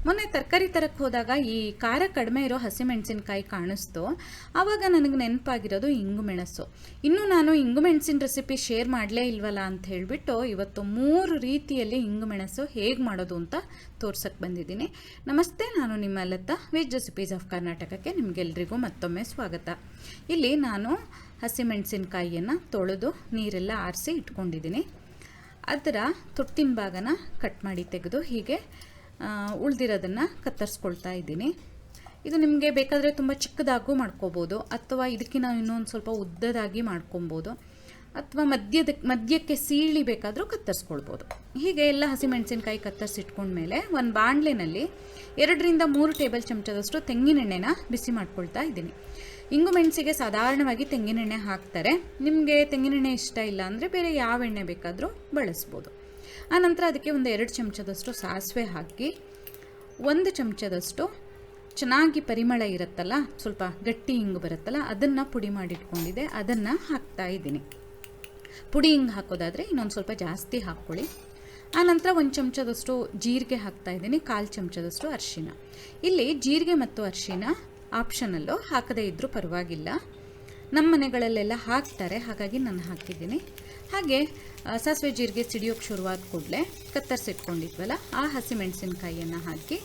ಮೊನ್ನೆ ತರಕಾರಿ ತರಕ್ಕೆ ಹೋದಾಗ ಈ ಖಾರ ಕಡಿಮೆ ಇರೋ ಹಸಿಮೆಣಸಿನ್ಕಾಯಿ ಕಾಣಿಸ್ತು. ಆವಾಗ ನನಗೆ ನೆನಪಾಗಿರೋದು ಇಂಗು ಮೆಣಸು. ಇನ್ನೂ ನಾನು ಇಂಗು ಮೆಣಸಿನ ರೆಸಿಪಿ ಶೇರ್ ಮಾಡಲೇ ಇಲ್ವಲ್ಲ ಅಂತ ಹೇಳಿಬಿಟ್ಟು ಇವತ್ತು 3 ರೀತಿಯಲ್ಲಿ ಇಂಗು ಮೆಣಸು ಹೇಗೆ ಮಾಡೋದು ಅಂತ ತೋರ್ಸಕ್ಕೆ ಬಂದಿದ್ದೀನಿ. ನಮಸ್ತೆ, ನಾನು ನಿಮ್ಮ ಲತಾ, ವೆಜ್ ರೆಸಿಪೀಸ್ ಆಫ್ ಕರ್ನಾಟಕಕ್ಕೆ ನಿಮಗೆಲ್ರಿಗೂ ಮತ್ತೊಮ್ಮೆ ಸ್ವಾಗತ. ಇಲ್ಲಿ ನಾನು ಹಸಿಮೆಣಸಿನ್ಕಾಯಿಯನ್ನು ತೊಳೆದು ನೀರೆಲ್ಲ ಆರಿಸಿ ಇಟ್ಕೊಂಡಿದ್ದೀನಿ. ಅದರ ತೊಟ್ಟಿನ ಭಾಗನ ಕಟ್ ಮಾಡಿ ತೆಗೆದು ಹೀಗೆ ಉಳಿದಿರೋದನ್ನು ಕತ್ತರಿಸ್ಕೊಳ್ತಾ ಇದ್ದೀನಿ. ಇದು ನಿಮಗೆ ಬೇಕಾದರೆ ತುಂಬ ಚಿಕ್ಕದಾಗೂ ಮಾಡ್ಕೋಬೋದು, ಅಥವಾ ಇದಕ್ಕಿಂತ ಇನ್ನೊಂದು ಸ್ವಲ್ಪ ಉದ್ದದಾಗಿ ಮಾಡ್ಕೊಬೋದು, ಅಥವಾ ಮಧ್ಯಕ್ಕೆ ಸೀಳಿ ಬೇಕಾದರೂ ಕತ್ತರಿಸ್ಕೊಳ್ಬೋದು. ಹೀಗೆ ಎಲ್ಲ ಹಸಿಮೆಣಸಿನ್ಕಾಯಿ ಕತ್ತರಿಸಿಟ್ಕೊಂಡ್ಮೇಲೆ ಒಂದು ಬಾಣಲೆನಲ್ಲಿ 2 ರಿಂದ 3 ಟೇಬಲ್ ಚಮಚದಷ್ಟು ತೆಂಗಿನೆಣ್ಣೆನ ಬಿಸಿ ಮಾಡ್ಕೊಳ್ತಾ ಇದ್ದೀನಿ. ಇಂಗು ಮೆಣಸಿಗೆ ಸಾಧಾರಣವಾಗಿ ತೆಂಗಿನೆಣ್ಣೆ ಹಾಕ್ತಾರೆ. ನಿಮಗೆ ತೆಂಗಿನೆಣ್ಣೆ ಇಷ್ಟ ಇಲ್ಲ ಅಂದರೆ ಬೇರೆ ಯಾವ ಎಣ್ಣೆ ಬೇಕಾದರೂ ಬಳಸ್ಬೋದು. ಆನಂತರ ಅದಕ್ಕೆ ಒಂದು 2 ಚಮಚದಷ್ಟು ಸಾಸಿವೆ ಹಾಕಿ, 1 ಚಮಚದಷ್ಟು ಚೆನ್ನಾಗಿ ಪರಿಮಳ ಇರುತ್ತಲ್ಲ, ಸ್ವಲ್ಪ ಗಟ್ಟಿ ಹಿಂಗು ಬರುತ್ತಲ್ಲ, ಅದನ್ನು ಪುಡಿ ಮಾಡಿಟ್ಕೊಂಡಿದ್ದೆ, ಅದನ್ನು ಹಾಕ್ತಾ ಇದ್ದೀನಿ. ಪುಡಿ ಹಿಂಗೆ ಹಾಕೋದಾದರೆ ಇನ್ನೊಂದು ಸ್ವಲ್ಪ ಜಾಸ್ತಿ ಹಾಕ್ಕೊಳ್ಳಿ. ಆನಂತರ 1 ಚಮಚದಷ್ಟು ಜೀರಿಗೆ ಹಾಕ್ತಾ ಇದ್ದೀನಿ, 1/4 ಚಮಚದಷ್ಟು ಅರಿಶಿನ. ಇಲ್ಲಿ ಜೀರಿಗೆ ಮತ್ತು ಅರಿಶಿನ ಆಪ್ಷನಲ್ಲು, ಹಾಕದೇ ಇದ್ದರೂ ಪರವಾಗಿಲ್ಲ. ನಮ್ಮ ಮನೆಗಳಲ್ಲೆಲ್ಲ ಹಾಕ್ತಾರೆ, ಹಾಗಾಗಿ ನಾನು ಹಾಕಿದ್ದೀನಿ. ಹಾಗೆ ಸಾಸಿವೆ ಜೀರಿಗೆ ಸಿಡಿಯೋಕ್ಕೆ ಶುರುವಾದ ಕೂಡಲೇ ಕತ್ತರಿಸಿಟ್ಕೊಂಡಿದ್ವಲ್ಲ ಆ ಹಸಿಮೆಣಸಿನ್ಕಾಯಿಯನ್ನು ಹಾಕಿ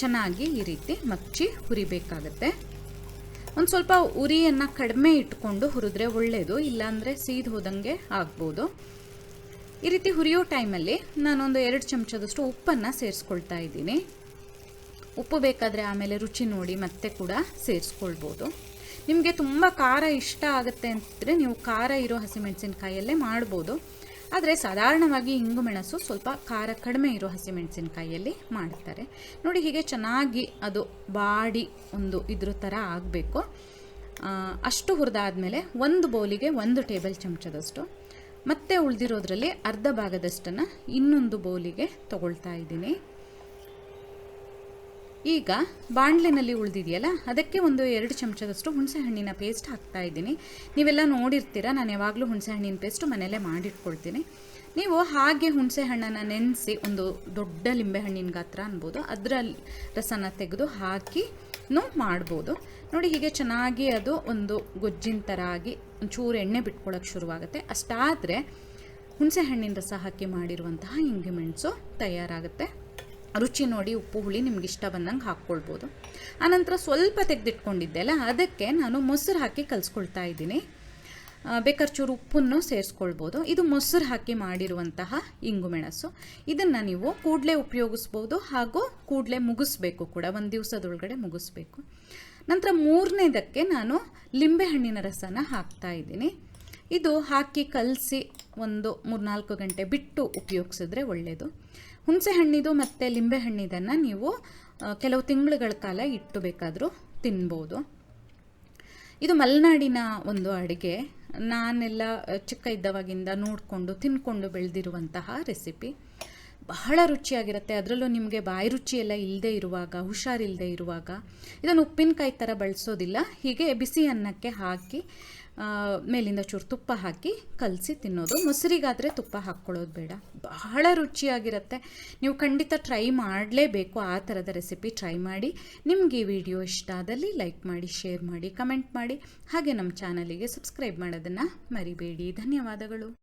ಚೆನ್ನಾಗಿ ಈ ರೀತಿ ಮಚ್ಚಿ ಹುರಿಬೇಕಾಗತ್ತೆ. ಒಂದು ಸ್ವಲ್ಪ ಉರಿಯನ್ನು ಕಡಿಮೆ ಇಟ್ಕೊಂಡು ಹುರಿದ್ರೆ ಒಳ್ಳೆಯದು, ಇಲ್ಲಾಂದರೆ ಸೀದು ಹೋದಂಗೆ ಆಗ್ಬೋದು. ಈ ರೀತಿ ಹುರಿಯೋ ಟೈಮಲ್ಲಿ ನಾನೊಂದು 2 ಚಮಚದಷ್ಟು ಉಪ್ಪನ್ನು ಸೇರಿಸ್ಕೊಳ್ತಾ ಇದ್ದೀನಿ. ಉಪ್ಪು ಬೇಕಾದರೆ ಆಮೇಲೆ ರುಚಿ ನೋಡಿ ಮತ್ತೆ ಕೂಡ ಸೇರಿಸ್ಕೊಳ್ಬೋದು. ನಿಮಗೆ ತುಂಬ ಖಾರ ಇಷ್ಟ ಆಗುತ್ತೆ ಅಂತಿದ್ರೆ ನೀವು ಖಾರ ಇರೋ ಹಸಿಮೆಣಸಿನ್ಕಾಯಲ್ಲೇ ಮಾಡ್ಬೋದು. ಆದರೆ ಸಾಧಾರಣವಾಗಿ ಇಂಗು ಮೆಣಸು ಸ್ವಲ್ಪ ಖಾರ ಕಡಿಮೆ ಇರೋ ಹಸಿಮೆಣಸಿನ್ಕಾಯಲ್ಲಿ ಮಾಡ್ತಾರೆ. ನೋಡಿ, ಹೀಗೆ ಚೆನ್ನಾಗಿ ಅದು ಬಾಡಿ ಒಂದು ಇದ್ರ ಥರ ಆಗಬೇಕು. ಅಷ್ಟು ಹುರಿದಾದ್ಮೇಲೆ ಒಂದು ಬೌಲಿಗೆ 1 ಟೇಬಲ್ ಚಮಚದಷ್ಟು, ಮತ್ತೆ ಉಳಿದಿರೋದ್ರಲ್ಲಿ ಅರ್ಧ ಭಾಗದಷ್ಟನ್ನು ಇನ್ನೊಂದು ಬೌಲಿಗೆ ತಗೊಳ್ತಾ ಇದ್ದೀನಿ. ಈಗ ಬಾಣಲೆನಲ್ಲಿ ಉಳಿದಿದೆಯಲ್ಲ, ಅದಕ್ಕೆ ಒಂದು 2 ಚಮಚದಷ್ಟು ಹುಣಸೆಹಣ್ಣಿನ ಪೇಸ್ಟ್ ಹಾಕ್ತಾ ಇದ್ದೀನಿ. ನೀವೆಲ್ಲ ನೋಡಿರ್ತೀರ, ನಾನು ಯಾವಾಗಲೂ ಹುಣಸೆಹಣ್ಣಿನ ಪೇಸ್ಟು ಮನೆಯಲ್ಲೇ ಮಾಡಿಟ್ಕೊಳ್ತೀನಿ. ನೀವು ಹಾಗೆ ಹುಣಸೆಹಣ್ಣನ್ನು ನೆನೆಸಿ, ಒಂದು ದೊಡ್ಡ ಲಿಂಬೆಹಣ್ಣಿನ ಗಾತ್ರ ಅನ್ಬೋದು, ಅದರ ರಸನ ತೆಗೆದು ಹಾಕಿನೂ ಮಾಡ್ಬೋದು. ನೋಡಿ, ಹೀಗೆ ಚೆನ್ನಾಗಿ ಅದು ಒಂದು ಗೊಜ್ಜಿನ ಥರ ಆಗಿ ಒಂಚೂರು ಎಣ್ಣೆ ಬಿಟ್ಕೊಳ್ಳೋಕೆ ಶುರುವಾಗುತ್ತೆ. ಅಷ್ಟಾದರೆ ಹುಣಸೆಹಣ್ಣಿನ ರಸ ಹಾಕಿ ಮಾಡಿರುವಂತಹ ಇಂಗು ಮೆಣಸು ತಯಾರಾಗುತ್ತೆ. ರುಚಿ ನೋಡಿ, ಉಪ್ಪು ಹುಳಿ ನಿಮ್ಗೆ ಇಷ್ಟ ಬಂದಂಗೆ ಹಾಕ್ಕೊಳ್ಬೋದು. ಆನಂತರ ಸ್ವಲ್ಪ ತೆಗೆದಿಟ್ಕೊಂಡಿದ್ದೆ ಅಲ್ಲ, ಅದಕ್ಕೆ ನಾನು ಮೊಸರು ಹಾಕಿ ಕಲಿಸ್ಕೊಳ್ತಾ ಇದ್ದೀನಿ. ಬೇಕಾದ್ರೆ ಚೂರು ಉಪ್ಪನ್ನು ಸೇರಿಸ್ಕೊಳ್ಬೋದು. ಇದು ಮೊಸರು ಹಾಕಿ ಮಾಡಿರುವಂತಹ ಇಂಗು ಮೆಣಸು. ಇದನ್ನು ನೀವು ಕೂಡಲೇ ಉಪಯೋಗಿಸ್ಬೋದು, ಹಾಗೂ ಕೂಡಲೇ ಮುಗಿಸ್ಬೇಕು ಕೂಡ, ಒಂದು ದಿವಸದೊಳಗಡೆ ಮುಗಿಸ್ಬೇಕು. ನಂತರ 3ನೇದಕ್ಕೆ ನಾನು ಲಿಂಬೆಹಣ್ಣಿನ ರಸನ ಹಾಕ್ತಾ ಇದ್ದೀನಿ. ಇದು ಹಾಕಿ ಕಲಸಿ ಒಂದು 3-4 ಗಂಟೆ ಬಿಟ್ಟು ಉಪಯೋಗಿಸಿದ್ರೆ ಒಳ್ಳೆಯದು. ಹುಣಸೆ ಹಣ್ಣಿದು ಮತ್ತು ಲಿಂಬೆಹಣ್ಣಿದನ್ನು ನೀವು ಕೆಲವು ತಿಂಗಳುಗಳ ಕಾಲ ಇಟ್ಟು ಬೇಕಾದರೂ ತಿನ್ಬೋದು. ಇದು ಮಲೆನಾಡಿನ ಒಂದು ಅಡುಗೆ. ನಾನೆಲ್ಲ ಚಿಕ್ಕ ಇದ್ದವಾಗಿಂದ ನೋಡಿಕೊಂಡು ತಿನ್ಕೊಂಡು ಬೆಳೆದಿರುವಂತಹ ರೆಸಿಪಿ. ಬಹಳ ರುಚಿಯಾಗಿರುತ್ತೆ. ಅದರಲ್ಲೂ ನಿಮಗೆ ಬಾಯಿ ರುಚಿಯೆಲ್ಲ ಇಲ್ಲದೆ ಇರುವಾಗ, ಹುಷಾರಿಲ್ಲದೆ ಇರುವಾಗ ಇದನ್ನು ಉಪ್ಪಿನಕಾಯಿ ಥರ ಬಳಸೋದಿಲ್ಲ. ಹೀಗೆ ಬಿಸಿ ಅನ್ನಕ್ಕೆ ಹಾಕಿ ಮೇಲಿಂದ ಚೂರು ತುಪ್ಪ ಹಾಕಿ ಕಲಸಿ ತಿನ್ನೋದು. ಮೊಸರಿಗಾದರೆ ತುಪ್ಪ ಹಾಕ್ಕೊಳ್ಳೋದು ಬೇಡ. ಬಹಳ ರುಚಿಯಾಗಿರುತ್ತೆ. ನೀವು ಖಂಡಿತ ಟ್ರೈ ಮಾಡಲೇಬೇಕು. ಆ ಥರದ ರೆಸಿಪಿ ಟ್ರೈ ಮಾಡಿ. ನಿಮಗೆ ಈ ವಿಡಿಯೋ ಇಷ್ಟ ಆದಲ್ಲಿ ಲೈಕ್ ಮಾಡಿ, ಶೇರ್ ಮಾಡಿ, ಕಮೆಂಟ್ ಮಾಡಿ. ಹಾಗೆ ನಮ್ಮ ಚಾನಲಿಗೆ ಸಬ್ಸ್ಕ್ರೈಬ್ ಮಾಡೋದನ್ನು ಮರಿಬೇಡಿ. ಧನ್ಯವಾದಗಳು.